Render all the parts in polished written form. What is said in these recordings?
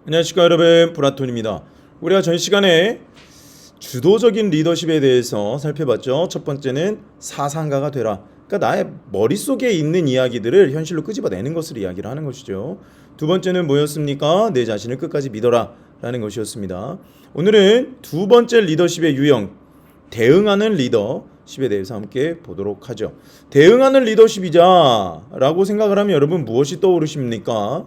안녕하십니까 여러분, 브라톤입니다. 우리가 전 시간에 주도적인 리더십에 대해서 살펴봤죠. 첫 번째는 사상가가 되라. 그러니까 나의 머릿속에 있는 이야기들을 현실로 끄집어내는 것을 이야기를 하는 것이죠. 두 번째는 뭐였습니까? 내 자신을 끝까지 믿어라 라는 것이었습니다. 오늘은 두 번째 리더십의 유형, 대응하는 리더십에 대해서 함께 보도록 하죠. 대응하는 리더십이자 라고 생각을 하면 여러분 무엇이 떠오르십니까?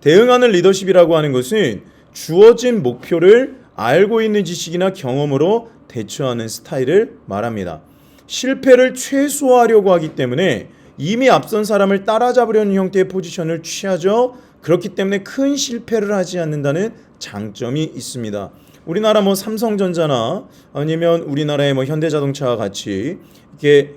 대응하는 리더십이라고 하는 것은 주어진 목표를 알고 있는 지식이나 경험으로 대처하는 스타일을 말합니다. 실패를 최소화하려고 하기 때문에 이미 앞선 사람을 따라잡으려는 형태의 포지션을 취하죠. 그렇기 때문에 큰 실패를 하지 않는다는 장점이 있습니다. 우리나라 삼성전자나 아니면 우리나라의 현대자동차와 같이 이렇게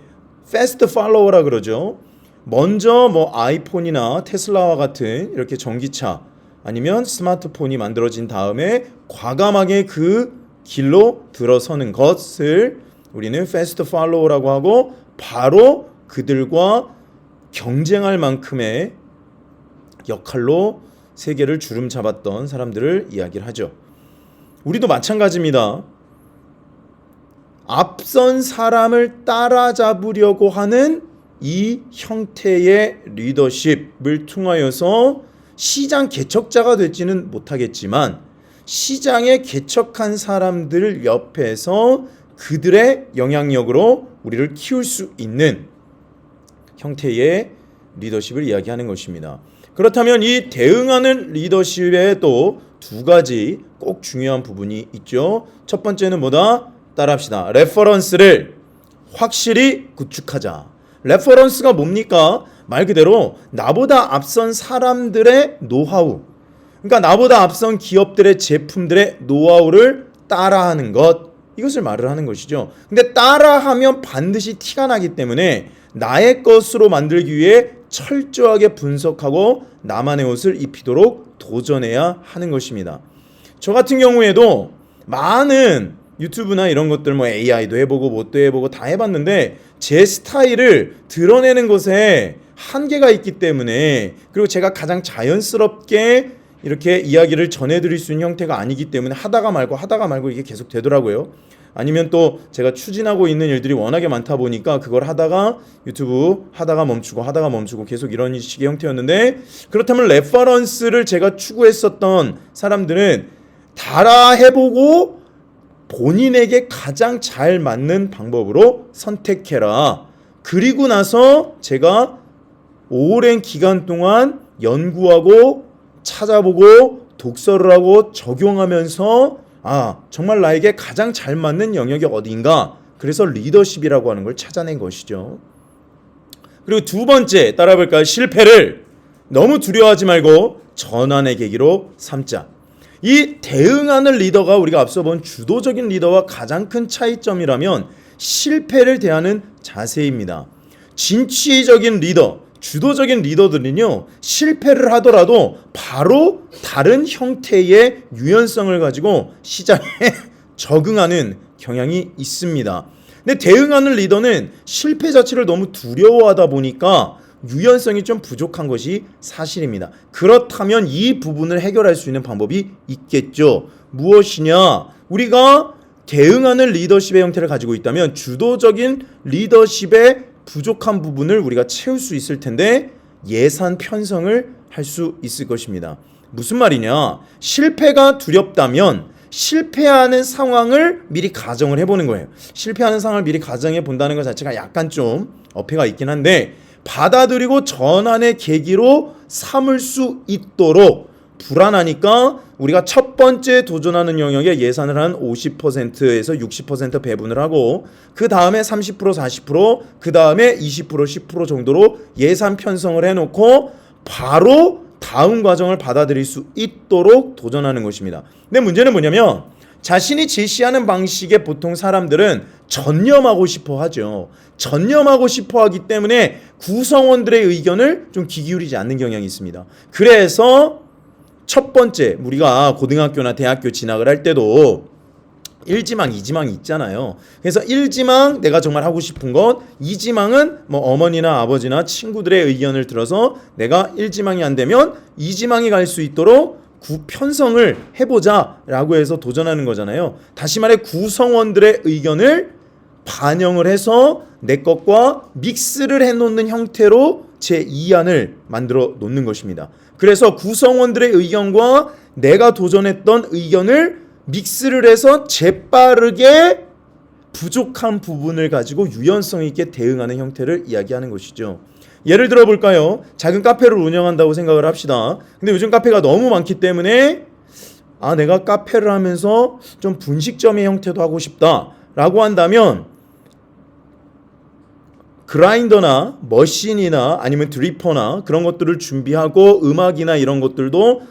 패스트 팔로워라 그러죠. 먼저 아이폰이나 테슬라와 같은 이렇게 전기차 아니면 스마트폰이 만들어진 다음에 과감하게 그 길로 들어서는 것을 우리는 패스트 팔로워라고 하고, 바로 그들과 경쟁할 만큼의 역할로 세계를 주름 잡았던 사람들을 이야기를 하죠. 우리도 마찬가지입니다. 앞선 사람을 따라잡으려고 하는 이 형태의 리더십을 통하여서 시장 개척자가 되지는 못하겠지만 시장에 개척한 사람들 옆에서 그들의 영향력으로 우리를 키울 수 있는 형태의 리더십을 이야기하는 것입니다. 그렇다면 이 대응하는 리더십에 또 두 가지 꼭 중요한 부분이 있죠. 첫 번째는 뭐다? 따라합시다. 레퍼런스를 확실히 구축하자. 레퍼런스가 뭡니까? 말 그대로 나보다 앞선 사람들의 노하우, 그러니까 나보다 앞선 기업들의 제품들의 노하우를 따라하는 것, 이것을 말을 하는 것이죠. 근데 따라하면 반드시 티가 나기 때문에 나의 것으로 만들기 위해 철저하게 분석하고 나만의 옷을 입히도록 도전해야 하는 것입니다. 저 같은 경우에도 많은 유튜브나 이런 것들 AI도 해보고 뭣도 해보고 다 해봤는데 제 스타일을 드러내는 것에 한계가 있기 때문에, 그리고 제가 가장 자연스럽게 이렇게 이야기를 전해드릴 수 있는 형태가 아니기 때문에 하다가 말고 이게 계속 되더라고요. 아니면 또 제가 추진하고 있는 일들이 워낙에 많다 보니까 그걸 하다가 유튜브 하다가 멈추고 계속 이런 식의 형태였는데, 그렇다면 레퍼런스를 제가 추구했었던 사람들은 따라해보고 본인에게 가장 잘 맞는 방법으로 선택해라. 그리고 나서 제가 오랜 기간 동안 연구하고 찾아보고 독서를 하고 적용하면서 정말 나에게 가장 잘 맞는 영역이 어디인가, 그래서 리더십이라고 하는 걸 찾아낸 것이죠. 그리고 두 번째 따라볼까요? 실패를 너무 두려워하지 말고 전환의 계기로 삼자. 이 대응하는 리더가 우리가 앞서 본 주도적인 리더와 가장 큰 차이점이라면 실패를 대하는 자세입니다. 진취적인 리더, 주도적인 리더들은요, 실패를 하더라도 바로 다른 형태의 유연성을 가지고 시장에 적응하는 경향이 있습니다. 근데 대응하는 리더는 실패 자체를 너무 두려워하다 보니까 유연성이 좀 부족한 것이 사실입니다. 그렇다면 이 부분을 해결할 수 있는 방법이 있겠죠. 무엇이냐? 우리가 대응하는 리더십의 형태를 가지고 있다면 주도적인 리더십의 부족한 부분을 우리가 채울 수 있을 텐데 예산 편성을 할 수 있을 것입니다. 무슨 말이냐? 실패가 두렵다면 실패하는 상황을 미리 가정을 해보는 거예요. 실패하는 상황을 미리 가정해 본다는 것 자체가 약간 좀 어폐가 있긴 한데, 받아들이고 전환의 계기로 삼을 수 있도록, 불안하니까 우리가 첫 번째 도전하는 영역에 예산을 한 50%에서 60% 배분을 하고, 그 다음에 30%, 40%, 그 다음에 20%, 10% 정도로 예산 편성을 해놓고 바로 다음 과정을 받아들일 수 있도록 도전하는 것입니다. 근데 문제는 뭐냐면 자신이 제시하는 방식에 보통 사람들은 전념하고 싶어 하죠. 전념하고 싶어 하기 때문에 구성원들의 의견을 좀 귀 기울이지 않는 경향이 있습니다. 그래서 첫 번째, 우리가 고등학교나 대학교 진학을 할 때도 1지망, 2지망이 있잖아요. 그래서 1지망 내가 정말 하고 싶은 것, 2지망은 어머니나 아버지나 친구들의 의견을 들어서 내가 1지망이 안 되면 2지망이 갈 수 있도록 편성을 해보자라고 해서 도전하는 거잖아요. 다시 말해 구성원들의 의견을 반영을 해서 내 것과 믹스를 해놓는 형태로 제2안을 만들어 놓는 것입니다. 그래서 구성원들의 의견과 내가 도전했던 의견을 믹스를 해서 재빠르게 부족한 부분을 가지고 유연성 있게 대응하는 형태를 이야기하는 것이죠. 예를 들어 볼까요? 작은 카페를 운영한다고 생각을 합시다. 근데 요즘 카페가 너무 많기 때문에 내가 카페를 하면서 좀 분식점의 형태도 하고 싶다라고 한다면 그라인더나 머신이나 아니면 드리퍼나 그런 것들을 준비하고 음악이나 이런 것들도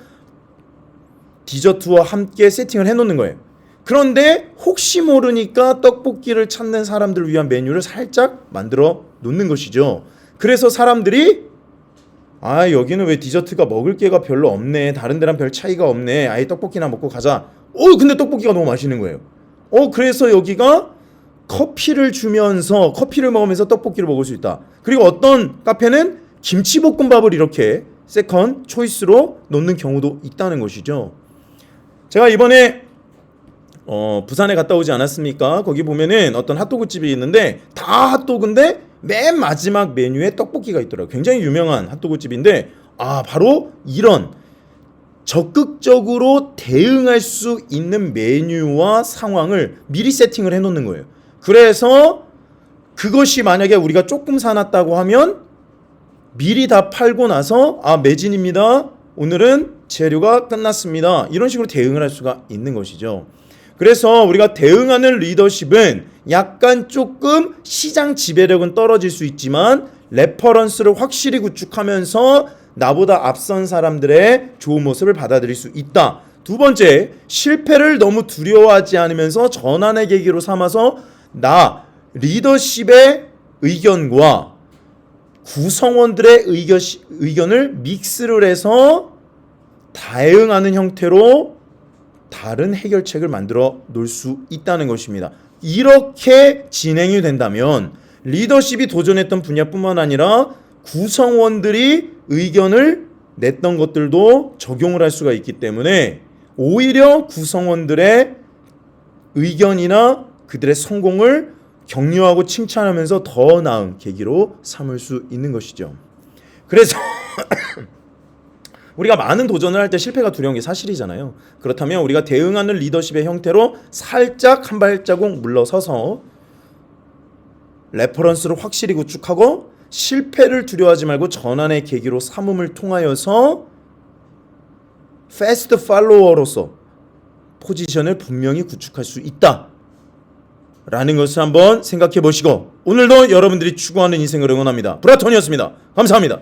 디저트와 함께 세팅을 해놓는 거예요. 그런데 혹시 모르니까 떡볶이를 찾는 사람들을 위한 메뉴를 살짝 만들어 놓는 것이죠. 그래서 사람들이 여기는 왜 디저트가 먹을 게가 별로 없네, 다른 데랑 별 차이가 없네, 아예 떡볶이나 먹고 가자. 근데 떡볶이가 너무 맛있는 거예요. 그래서 여기가 커피를 주면서 커피를 먹으면서 떡볶이를 먹을 수 있다. 그리고 어떤 카페는 김치볶음밥을 이렇게 세컨 초이스로 놓는 경우도 있다는 것이죠. 제가 이번에 부산에 갔다 오지 않았습니까? 거기 보면은 어떤 핫도그 집이 있는데 다 핫도그인데 맨 마지막 메뉴에 떡볶이가 있더라고요. 굉장히 유명한 핫도그 집인데 바로 이런 적극적으로 대응할 수 있는 메뉴와 상황을 미리 세팅을 해놓는 거예요. 그래서 그것이 만약에 우리가 조금 사놨다고 하면 미리 다 팔고 나서 매진입니다. 오늘은 재료가 끝났습니다. 이런 식으로 대응을 할 수가 있는 것이죠. 그래서 우리가 대응하는 리더십은 약간 조금 시장 지배력은 떨어질 수 있지만 레퍼런스를 확실히 구축하면서 나보다 앞선 사람들의 좋은 모습을 받아들일 수 있다. 두 번째, 실패를 너무 두려워하지 않으면서 전환의 계기로 삼아서 나 리더십의 의견과 구성원들의 의견을 믹스를 해서 대응하는 형태로 다른 해결책을 만들어 놓을 수 있다는 것입니다. 이렇게 진행이 된다면 리더십이 도전했던 분야뿐만 아니라 구성원들이 의견을 냈던 것들도 적용을 할 수가 있기 때문에 오히려 구성원들의 의견이나 그들의 성공을 격려하고 칭찬하면서 더 나은 계기로 삼을 수 있는 것이죠. 그래서 우리가 많은 도전을 할 때 실패가 두려운 게 사실이잖아요. 그렇다면 우리가 대응하는 리더십의 형태로 살짝 한 발자국 물러서서 레퍼런스를 확실히 구축하고 실패를 두려워하지 말고 전환의 계기로 삼음을 통하여서 패스트 팔로워로서 포지션을 분명히 구축할 수 있다 라는 것을 한번 생각해 보시고 오늘도 여러분들이 추구하는 인생을 응원합니다. 브라톤이었습니다. 감사합니다.